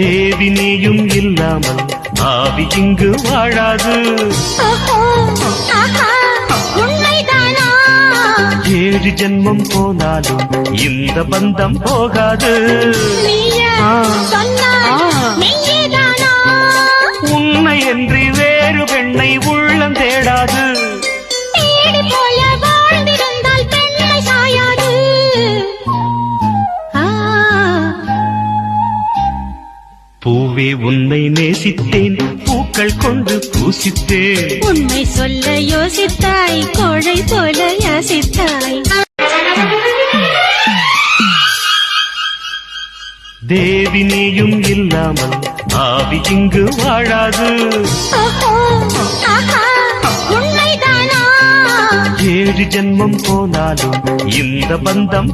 தேவி நீயும் இல்லாமல் ஆவி இங்கு வாழாது. உண்மைதானா? 7 ஜென்மம் போனாலும் இந்த பந்தம் போகாது. உன்னை என்று வேறு பெண்ணை உள்ளம் தேடாது. பூவே உன்னை நேசித்தேன், பூக்கள் கொண்டு பூசித்தேன். உண்மை சொல்ல யோசித்தாய், கோழை போல யாசித்தாய். தேவி நீயும் இல்லாமல் ஆவி இங்கு வாழாது. உண்மைதானா? 7 ஜென்மம் போனாலும் இந்த பந்தம்